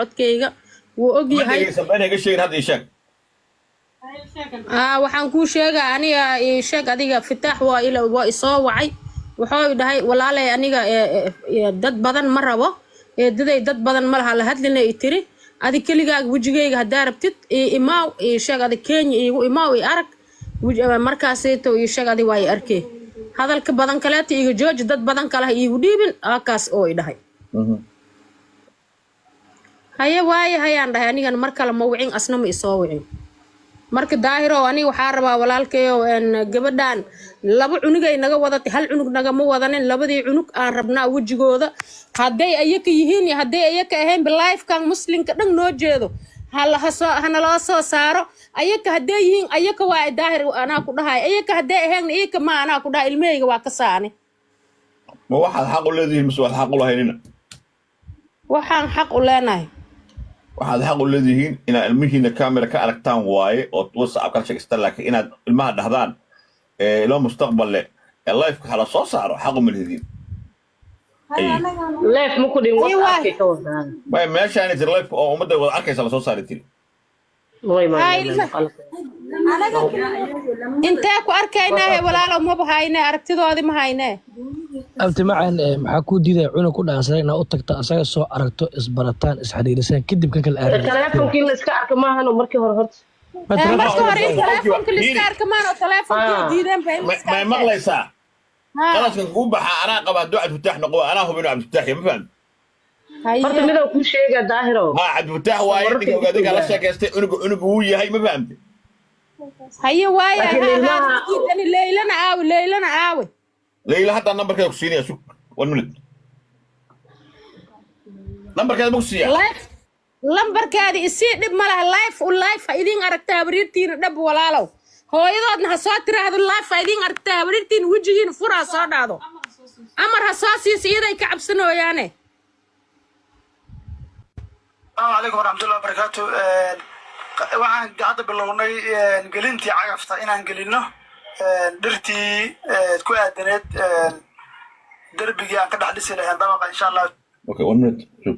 codkayga wuu og yahay waxaan kuu sheegaa aniga sheeg adiga fitaax waa isoo wacay wuxuu dhahay walaalay aniga dad badan ma rabo daday dad badan ma laha la hadlina i tiri adi keligaaga wejigayga haddaa rabtid imaaw sheeg adi Kenya igu imaaw i arag markaasayto sheeg adi waa i arkay hadalka badan kaleeta iga jooji dad badan kale igu dhiibin kaas oo i dhahay haye waaye hayaan dhahay anigan mar kale ma wicin asna ma isoo wicin marka daahiro aniga waxaa rabaa walaalkayo gabadhan laba cunugay naga wadatay hal cunug naga ma wadanin labadii cunug aan rabnaa wajigooda haday ayaka yihiin iyo haday ayaka ahayn live kan muslimka dhan noo jeedo hana loo soo saaro ayaka haday yihiin ayaka waa daahir anaa ku dhahay ayaka haday ahayn ayaka ma anaa ku dhahay ilmeyga waa ka saani ma waxaad xaq u leedihiin mise waxaad xaq u lahaynina waxaan xaq u leenahay waxaad xaq u leedihiin inaad ilmihiina camera ka aragtaan waaye oo WhatsApp ka sheegtaan laakiin inaad ilmaha dhahdaan ilo mustaqbal leh live ka hala soo saaro xaq uma leedihiin live ma ku dhin WhatsApp ka wadaan ma meeshaan inta live oo umada wada arkaysa la soo saaritiin way ma inta ku arkaynaa walaalo ma bahayne aragtidoodi ma hayne abti macaan maxaa ku diiday cunug ku dhaansaday inaad u tagto asaga soo aragto isbarataan isxariirisaan kadib kan kala aaday telefonkii la iska arka maahan markii hore horta telefonkii la iska arka maahan telefonkii diideen ma maqlaysaa qalaskan ku baxa anaa qaba ducad fitaax noqo anaa hubino abdi fitaax ma fahmi horta midoo ku sheega daahiro abdi fitaax waaye adiga la sheekaystay cunug uu yahay ma fahmi haye waaye leylana aawe ليلى حتى النمبر كده كسيني اشوف 1 minute نمبر كده مكسيه لايف نمبر كده اسي دب مالها لايف ولايف ايدين aragtaa bariirtiin dhab walaalow hooyadoodna ha soo tiraahdo لايف ايدين aragtaa bariirtiin wajigiin furaa soo dhaado amar ha soo siisiiday ka cabsanooyaane عليكم ورحمة الله وبركاته waxaan hadda bilownay gelintii cagafta inaan gelino درتي كوادنت دربي عن كده حدث له طبقة إن شاء الله. Okay 1 minute شوف.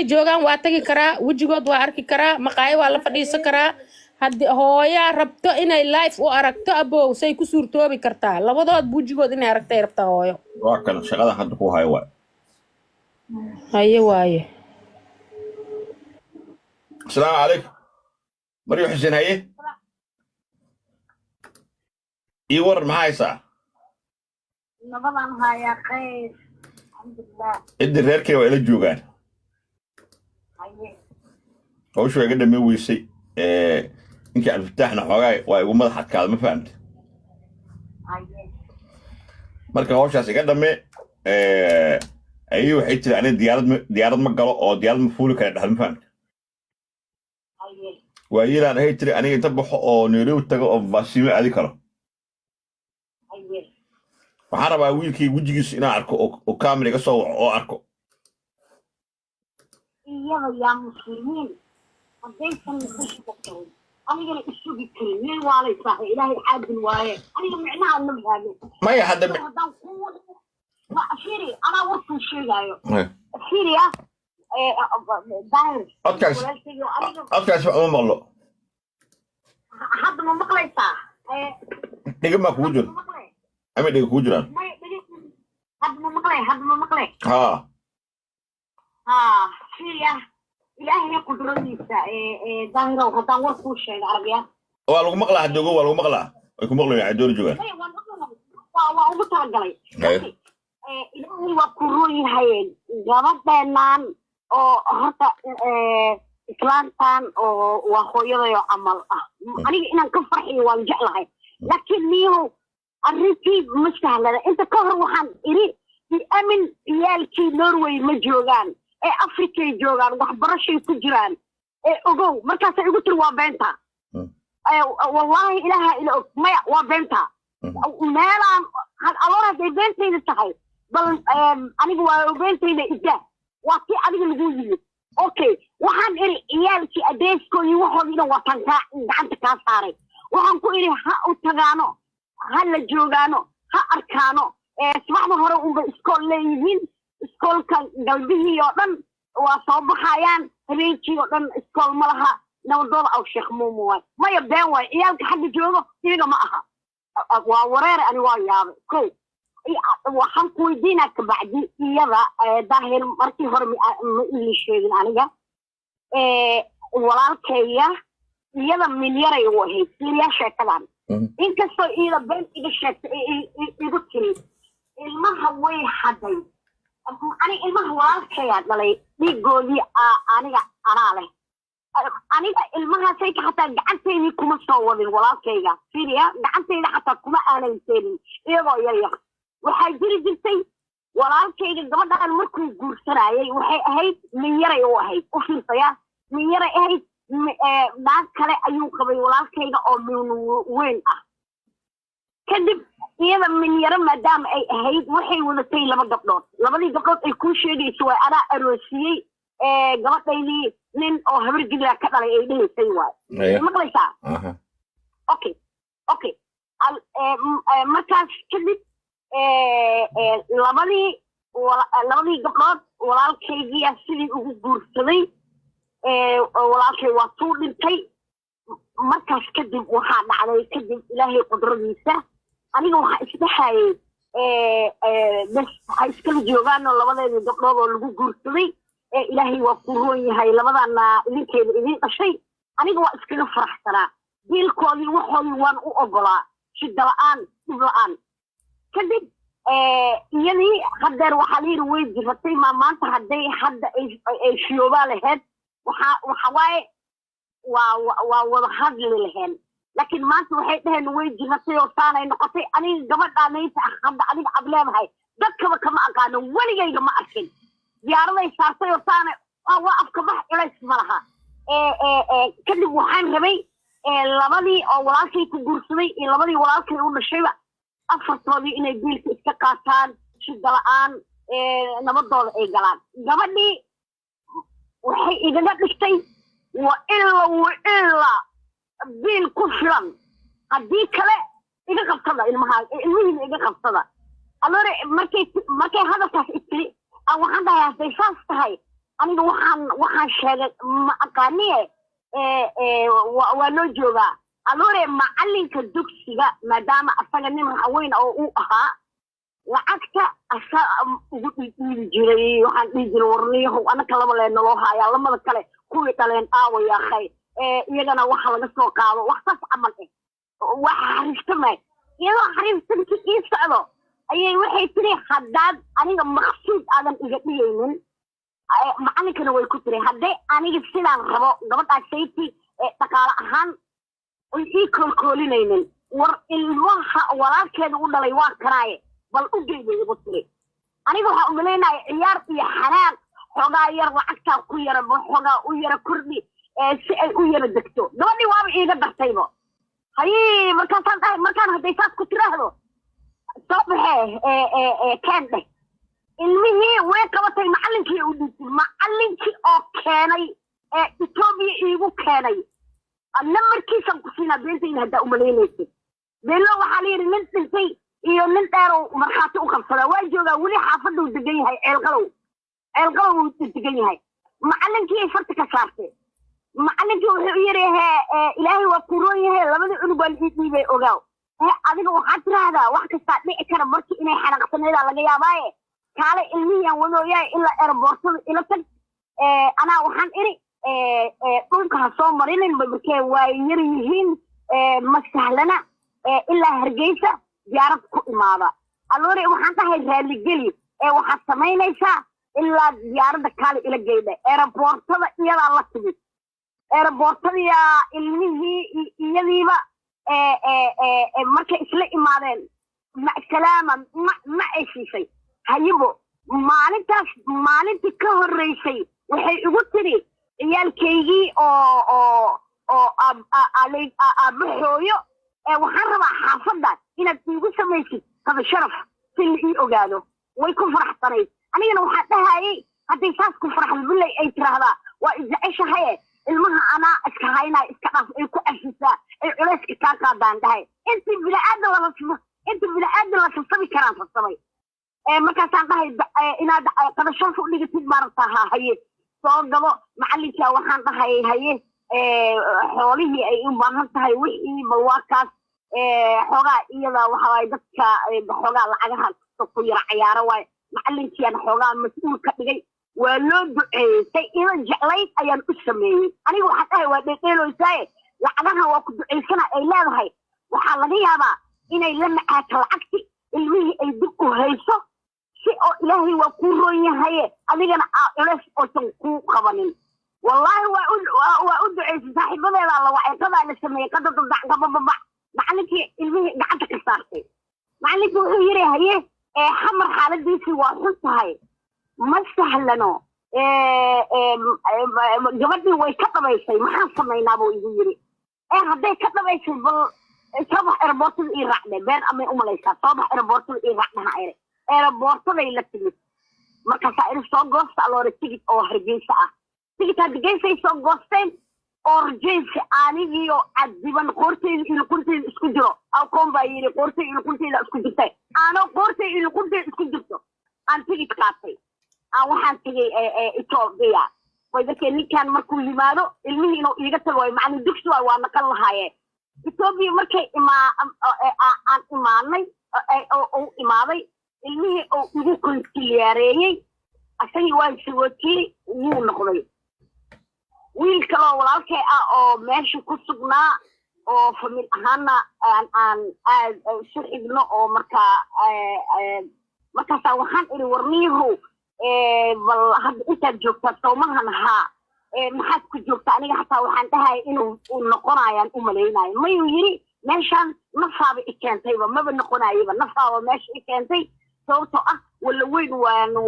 joogan waa tagi karaa wajigood waa arki karaa maqaayo waa la fadhiisan karaa haddii hooyaa rabto inay live u aragto abow say ku suurtoobi kartaa labadood wajigood inay aragtay rabtaa hooyo waa kan shaqada hadda ku hayo waa haye waaye السلام عليكم مريم حسين هاي يور معاي ساعة نبضان هاي خير الحمد لله ادي الريركي وإلى الجوغان هو شوية قد ما ويسي إنك عم تفتحنا حواي ويقوم مضحك هذا ما فهمت مركا هو شاسي قد ما أيوه حيث يعني ديارات مقالة أو ديارات مفولة كانت هذا ما فهمت وأيلا أنا هيتري أنا يتبح أو نيرو تجو أو فاسيمي هذه كلام وحنا بقى ويلكي وجيس إنا أركو أو كامل يقصو أو أركو يا مسلمين قديش نخشوا أنا قال السوق الكريمين وعلى صح إلهي حاد الواي أنا معناها النبي هذا ما يحد لا أشيري أنا وصل شيء جايو أشيري داير أتكلم أمام الله حد ما مقلي صح دقيقة ما كوجر أمي دقيقة كوجران حد ما مقلي ها شيري إلهي قدرني ظاهرة وهذا وصل شيء عربية والله مقلع هدوقه والله مقلع يكون مقلع يعدون جوان waa ugu talagalay ilaahay waa ku rooyahayeen gabadheenan oo horta islaantan oo waa hooyadayo camal ah aniga inaan ka farxiyo waan jeclahay laakiin niyo arrintii ma sahlana inta ka hor waxaan iri amin iyaalkii Norway ma joogaan ee Afrika joogaan waxbarashay ku jiraan ogow markaas ay ugu tir waa beenta wallahi ilaaha ila maya waa beenta meelaan alora ay beentayda tahay bal anigu waa beentayda ida waa tii adiga lagu yimid okay waxaan iri iyaalkii adeesko iyo waxoodina waa tan gacanta ka saaray waxaan ku iri ha u tagaano ha la joogaano ha arkaano subaxda hore unba iskool leeyihiin iskoolka galbihii oo dhan waa soo baxayaan habeenkii oo dhan iskool ma laha nabadooda aw sheekh muumu waay maya been waay ciyaalka xagga joogo iyaga ma aha waa wareer ani waa yaabay kow waxaan ku weydiinaa kabacdi iyada daahir markii hore ma ii sheegin aniga walaalkaya iyada milyaray u ahayd milyaa sheekadan inkastoo iyada been iga sheegtay igu tiri ilmaha way haday ani ilmaha walaalkaya dhalay dhiigoodii aniga anaa leh aniga ilmahaasay xataa gacanteydii kuma soo wadin walaalkayga fiiriya gacanteyda xataa kuma aanan seelin iyagoo yar yar waxay jiri jirtay walaalkayga gabadhaan markuu guursanayay waxay ahayd minyaray u ahayd u fiirsaya minyaray ahayd naag kale ayuu qabay walaalkayga oo min weyn ah kadib iyada minyaro maadaama ay ahayd waxay wadatay laba gabdhood labadii gabdhood ay kuu sheegayso waa anaa aroosiyey gabadhaydii nin oo habar gidla ka dhalay ay dhahaysay waay maqlaysaa okay markaas kadib labadii gabdhood walaalkaygiia sidii ugu guursaday walaalkay waa tuu dhintay markaas kadib waxaa dhacday kadib ilaahay qudradiisa aniga waxaa isdhexayay bes waxay iskala joogaanoo labadeedii gabdhood oo lagu guursaday ilaahay waa ku roon yahay labadaana idinkeeda idin dhashay aniga waa iskaga faraxsanaa diilkoodii waxoodii waan u ogolaa shida la-aan dhib la-aan kadib iyadii hadeer waxaa la yidhi way jiratay maanta hadday hadda ay shiyoobaa laheyd waxa waaye waa wada hadli laheen laakiin maanta waxay dhaheen way jiratay oo saanay noqotay aniga gabadhaanayta ah hadda adiga ad leedahay dadkaba kama aqaano weligayga ma arkin diyaaraday saartay oo saana waa afka bax culays ma laha kadib waxaan rabay labadii oo walaalkay ku guursaday iyo labadii walaalkay u dhashayba afartoodii inay biilka iska qaataan shida la-aan nabadooda ay galaan gabadhii waxay igaga dhigtay ila biil ku filan haddii kale iga qabtada ilmihiina iga qabtada alore markay hadalkaas itiri waxaan dhahay hadday saas tahay aniga waxaan sheegay ma aqaaniye waa loo joogaa alore macalinka dugsiga maadaama asaga nin raxweyn oo uu ahaa lacagta ugu dhiibi jiray waxaan dhihi jiray warniyahow anaka laba lee naloo haayaa lamada kale kuwii dhaleen aawayaakhay iyagana waxa laga soo qaado wax saas camal waxa xariiftamay iyadoo xariiftankii ii socdo ayay waxay tiri haddaad aniga maqsuud aadan iga dhigaynin macalinkana way ku tiri hadday aniga sidaan rabo gabadhaa sayti dhaqaale ahaan ay ii koolkoolinaynin war ilmaha walaalkeeda u dhalay waa kanaaye bal u geybay igu tiri aniga waxaa umalaynaya ciyaar iyo xanaaq xoogaa yar lacagtaa ku yara xoogaa u yara kordhi si ay u yara degto gabadhii waaba iiga dartaybo haye markaasaan dhahay markaan hadday saas ku tiraahdo soo baxee keen dheh ilmihii way qabatay macalinkii u dhintay macalinkii oo keenay etoobiya iigu keenay namarkiisan ku siinaa beentayna haddaa umalaynaysid beelo waxaa la yidhi nin dhintay iyo nin dheerow markhaati u qabsadaa waa joogaa weli xaafaduu degan yahay ceelqalow uu degan yahay macalinkii ay farta ka saartay macalinkii wuxuu u yidhi ilaahay waa ku roon yahay labadii cunug waa ii dhiibay ogaaw adiga waxaad tiraahdaa wax kastaa dhici kara markii inay xanaqsaneedaa laga yaabaaye kaale ilmihiyaan wadooyahay ilaa eeraboortada ila tag anaa waxaan iri dhulka ha soo marinin markee waa yar yihiin ma sahlana ilaa hargeysa diyaarad ku imaada alore waxaan tahay raaligeli waxaad samaynaysaa ilaa diyaaradda kaale ila geydha eeraboortada iyadaa la timid eeraboortadiyaa ilmihii iyadiiba markay isla imaadeen salaama ma ay siisay hayibo maalintii ka horreysay waxay igu tiri ciyaalkaygii oo aabaxooyo waxaan rabaa xaafadda inaad iigu samaysid qada sharaf si la ii ogaado way ku faraxsanayd anigana waxaan dhahayay hadday saas ku faraxda bilay ay tiraahdaa waa isjeceshahaye ilmaha anaa iska haynaa iska dhaaf ay ku ashisaa ay culayska kaa qaadaan dhahay intii bini-aadan la sasabi karaan sasabay markaasaan dhahay inaad qadashaas u dhigatid maaragtaa haye soo gabo macalinkaa waxaan dhahay haye xoolihii ay u baahan tahay wixii balwaakaas xoogaa iyada waxa waaye dadka xoogaa lacagaha ku yara cayaaro waaye macalinkiiaan xoogaa mas-uul ka dhigay waa loo duceeyey say ila jeclayd ayaan u sameeyey aniga waxaan dhahay waa dheedheeloysaaye lacagaha waa ku ducaysana ay leedahay waxaa laga yaabaa inay la macaato lacagti ilmihii ay dib u hayso si oo ilaahay waa kuu roon yahaye adigana culeys oosan kuu qabanin wallaahi waa u duceysay saaxiibadeedaa la wacay qadaa la sameeyey qadadadacgabababac macalinkii ilmihii gacanta ka saartay macalinkii wuxuu yidhi haye xamar xaaladiisii waa xun tahay ma sahlano gabadhii way ka dhabaysay maxaan samaynaa buu igu yidhi hadday ka dhabaysay bal soobax eraboortada ii raacde been amay umalaysaa soobax eraboortada ii raacdaha ere eraboortaday la timid markaasaa iri soo goosta aloore tigid oo hargeysa ah tigid hargeysay soo goosteen oo rajeysa anigiyo cadiban qoorteyda iyo luqunteyda isku jiro alkoon baa yidhi qoortey iyo luqunteyda isku jirtay aanoo qoortey iyo luqunteyda isku jirto aan tigid qaatay waxaan tegay Ethiopia way dadkii ninkan markuu yimaado ilmihii inuu iiga tago way macallin dugsi waa naqan lahaayeen Ethiopia markay aan imaanay oo imaaday ilmihii oo ugu konsiliyaareeyay asagii waa iswootiyey wuu noqday wiil kaloo walaalkay ah oo meesha ku sugnaa oo famil ahaana aan aad isu xigno oo markaasaa waxaan iri warniyahow bal hadda intaad joogtaa sawmahan haa maxaad ku joogtaa aniga xataa waxaan dhahay inuu noqonayaan u malaynayo mayuu yidhi meeshaan nafaaba i keentayba maba noqonayaba nafaaba meesha i keentay sababtoo ah walla weyn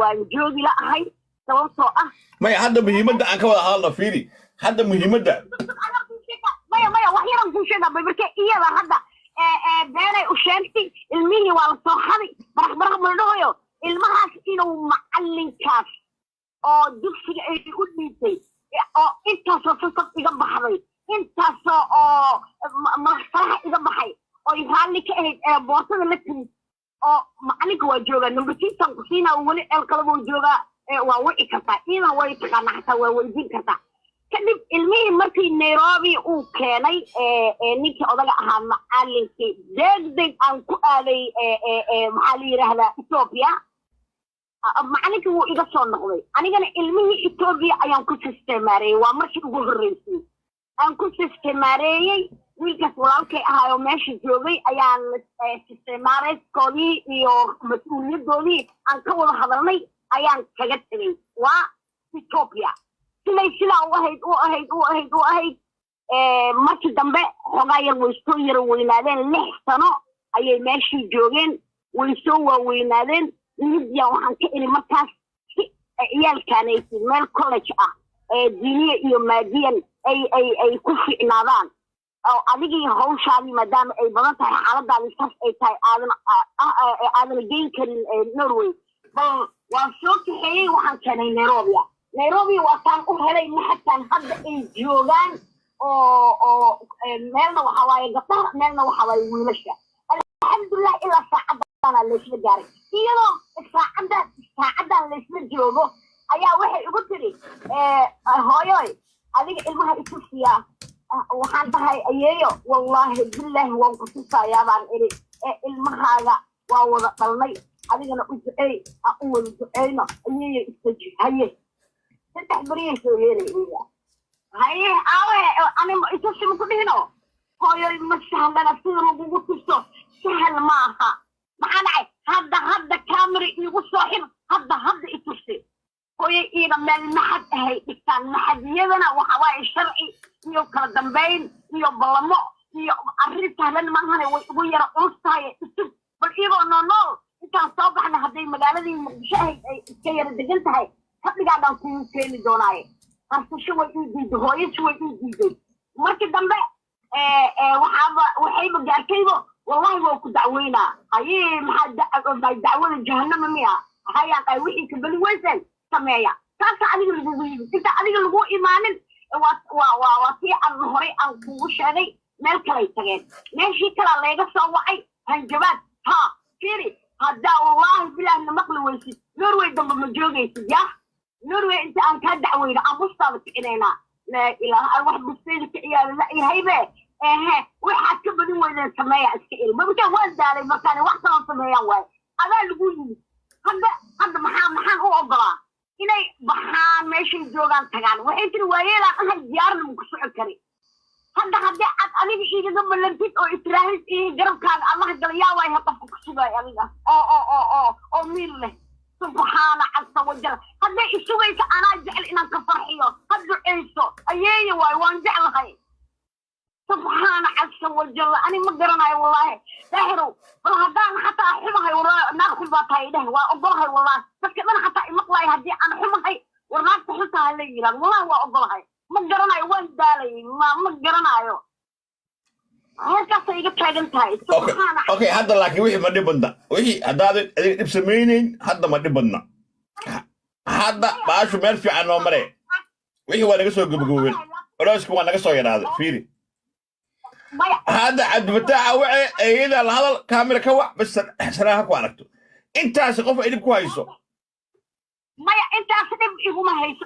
waan joogi la ahay sababtoo ah maya hadda muhiimadda aan ka wada hadalno fiiri hadda muhiimadda maya wax yaran kuu sheegaa bay markee iyada hadda beenay u sheegtay ilmihii waa la soo xaday barax maldhahoyo ilmahaas inuu macalinkaas oo dugsiga ay u dhiibtay oo intaasoo sasab iga baxday intaasoo oo madaxsaraha iga baxay oo raalli ka ahayd boortada la timid oo macalinka waa joogaa numberkiisan ku siinaa weli eelkalaba uu joogaa waa wici kartaa iidan way taqaanaa xataa waa weydiin kartaa kadib ilmihii markii Nairobi uu keenay ninkii odaga ahaa macalinkii degdeg aan ku aaday maxaa la yidhaahdaa Ethiopia macalinkii wuu iga soo noqday anigana ilmihii Ethiopia ayaan ku sistemaareeyey waa markii ugu horreysay aan ku sistemaareeyey wiilkaas walaalkay ahaa oo meesha joogay ayaan sistemaareedkoodii iyo mas-uuliyadoodii aan ka wada hadalnay ayaan kaga tegay waa Ethiopia sidaa u ahayd markii dambe xoogaa yar way soo yara weynaadeen 6 sano ayay meeshii joogeen way soo waaweynaadeen libiya waxaan ka iri markaas si ciyaalkaanaysid meel college ah diiniya iyo maadiyan ay ku fiicnaadaan oo adigii hawshaadii maadaama ay badan tahay xaaladaadii saas ay tahay aadan geyn karin Norway bal waan soo kaxeeyey waxaan keenay Nairobi waa taan u helay maxataan hadda ay joogaan oo meelna waxa waaye gabdhaha meelna waxa waaye wiilasha alxamdulillah ilaa saacadana la isla gaaray iyadoo saacadan la isla joogo ayaa waxay ugu tiri hooyoy adiga ilmaha itusiyaa waxaan tahay ayeeyo wallaahi billahi waan ku tusayaa baan iri ilmahaaga waa wada dhalnay adigana u duceey u wada duceyno ayeeyo istaji haye saddex beriyan soo yeerayya haye anima itusi maku dhihino hooyoy ma sahlana sida lagugu tuso sahal maaha maxaa dhacay hadda camera iigu soo xir hadda itusi hooyoy iiga meel maxad ahay dhigtaan maxadiyadana waxa waaye sharci iyo kala dambeyn iyo ballamo iyo arrin sahlan maahane way ugu yara culus tahay isug bal iyagoo nool intaan soo baxna hadday magaaladii muqdisho ahayd ay iska yara degan tahay fadhigaadaan kuu keeni doonaaye qarsasho way ii diiday hooyasho way ii diiday markii dambe waxayba gaartaybo wallahi waa ku dacweynaa haye maxaa dacwada jahannama miya hayaan ay wixii ka beli weyseen sameeya taasa adiga lagugu yimid inta adiga lagu imaanin وفي الظهري أو كوشاني ملك ليتجين ماشي كلا ليجا سوعي هنجبات ها فيري هدا والله بلا إن مقل ويسي نروي ضم مجوجي يا نروي أنت أنك دعوي أبوستان إلينا لا إله الواحد بيصير يا لا هيبة وحد كبر وين سمايا إسكيل ما بكون وين داري مكان واحد صار سمايا وين أنا اللي بقول هذا محام هو أبغى إني بحام ماشي جوعان تجان وإنت الويلة أنا ديار المكسر كري هذا أنا بيجي جنب اللي أو إسرائيل جرب كان الله قال يا وين هتفك سبا يا ميدا أو ميله سبحان عز وجل هذا يسوي أنا جعل إن كفرحيه هذا إنسو أيه وين جعل هاي سبحان عز وجل أنا ما قرنا والله داهرو والله حتى حمها ورا ناخذ باتاي ده وأقولها والله بس كمان حتى مقلاي هدي أنا حمها ورا تحطها لي والله وأقولها ما قرنا وين دالي ما قرنا يو هركا سيجي تاجن تاي سبحان اوكي هذا لكن وحي ما دبنا وحي هذا دبسمينين هذا ما دبنا هذا باشو ميل في عنو مري وحي waa naga soo gabagabeen rooska waa naga soo yaraada fiiri هذا عبد الفتاح وعي إذا هذا الكاميرا كوا بس سلاها كواركتو أنت سقف إيدك كويسو ما أنت أصدق إيه ما هي أنت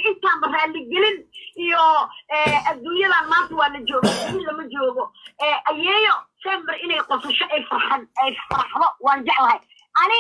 أنت برهالي جلين يو الدنيا ما توا الجوب إلا مجوبه أيهو سمر إني قصة شيء فرحان فرحان وانجعلها أنا